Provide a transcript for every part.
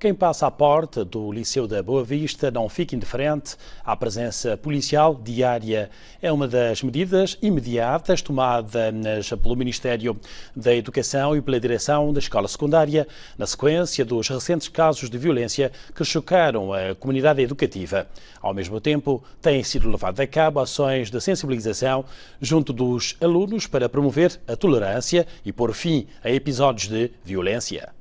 Quem passa à porta do Liceu da Boa Vista não fica indiferente à presença policial diária. É uma das medidas imediatas tomadas pelo Ministério da Educação e pela direção da escola secundária, na sequência dos recentes casos de violência que chocaram a comunidade educativa. Ao mesmo tempo, têm sido levadas a cabo ações de sensibilização junto dos alunos para promover a tolerância e pôr fim a episódios de violência.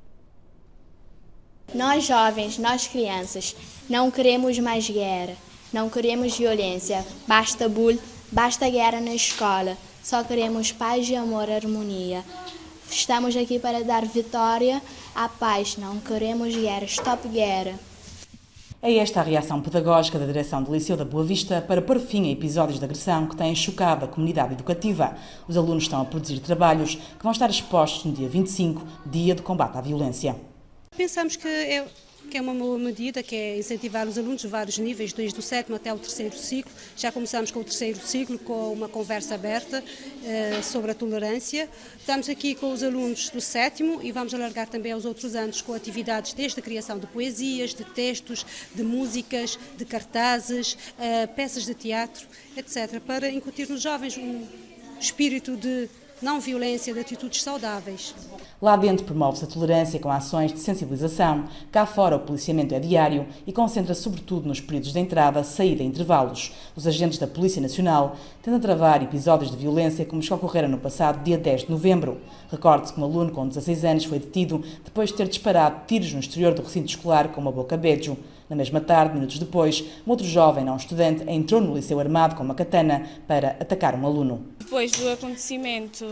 Nós jovens, nós crianças, não queremos mais guerra, não queremos violência, basta bullying, basta guerra na escola, só queremos paz e amor e harmonia. Estamos aqui para dar vitória à paz, não queremos guerra, stop guerra. É esta a reação pedagógica da direção do Liceu da Boa Vista para pôr fim a episódios de agressão que têm chocado a comunidade educativa. Os alunos estão a produzir trabalhos que vão estar expostos no dia 25, dia de combate à violência. Pensamos que é uma boa medida, que é incentivar os alunos de vários níveis, desde o 7º até o 3º ciclo. Já começamos com o 3º ciclo, com uma conversa aberta sobre a tolerância. Estamos aqui com os alunos do 7º e vamos alargar também aos outros anos com atividades desde a criação de poesias, de textos, de músicas, de cartazes, peças de teatro, etc., para incutir nos jovens um espírito de não violência, de atitudes saudáveis. Lá dentro promove-se a tolerância com ações de sensibilização. Cá fora o policiamento é diário e concentra-se sobretudo nos períodos de entrada, saída e intervalos. Os agentes da Polícia Nacional tentam travar episódios de violência como os que ocorreram no passado dia 10 de novembro. Recorde-se que um aluno com 16 anos foi detido depois de ter disparado tiros no exterior do recinto escolar com uma boca-beijo. Na mesma tarde, minutos depois, um outro jovem, não estudante, entrou no liceu armado com uma katana para atacar um aluno. Depois do acontecimento,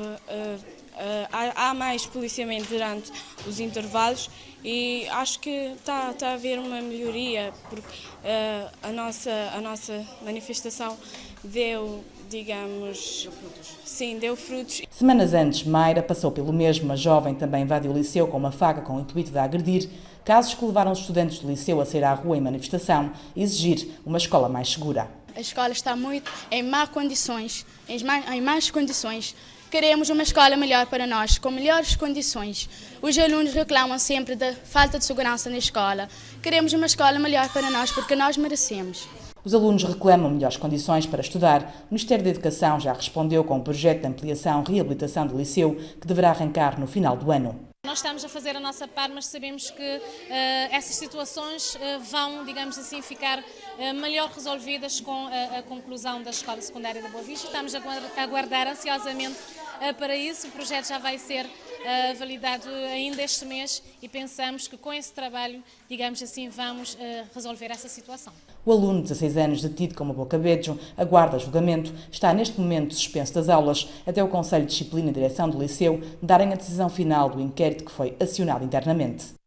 há mais policiamento durante os intervalos e acho que está a haver uma melhoria, porque a nossa manifestação deu frutos. Semanas antes, Mayra passou pelo mesmo. A jovem também invadiu o liceu com uma faca com o intuito de agredir, casos que levaram os estudantes do liceu a sair à rua em manifestação e exigir uma escola mais segura. A escola está muito em más condições, Queremos uma escola melhor para nós, com melhores condições. Os alunos reclamam sempre da falta de segurança na escola. Queremos uma escola melhor para nós, porque nós merecemos. Os alunos reclamam melhores condições para estudar. O Ministério da Educação já respondeu com um projeto de ampliação e reabilitação do liceu que deverá arrancar no final do ano. Nós estamos a fazer a nossa parte, mas sabemos que essas situações vão, digamos assim, ficar melhor resolvidas com a conclusão da Escola Secundária da Boa Vista. Estamos a aguardar ansiosamente para isso. O projeto já vai ser validado ainda este mês e pensamos que com esse trabalho, digamos assim, vamos resolver essa situação. O aluno de 16 anos detido com uma boca-beijo aguarda julgamento. Está neste momento suspenso das aulas até o Conselho de Disciplina e Direção do Liceu darem a decisão final do inquérito que foi acionado internamente.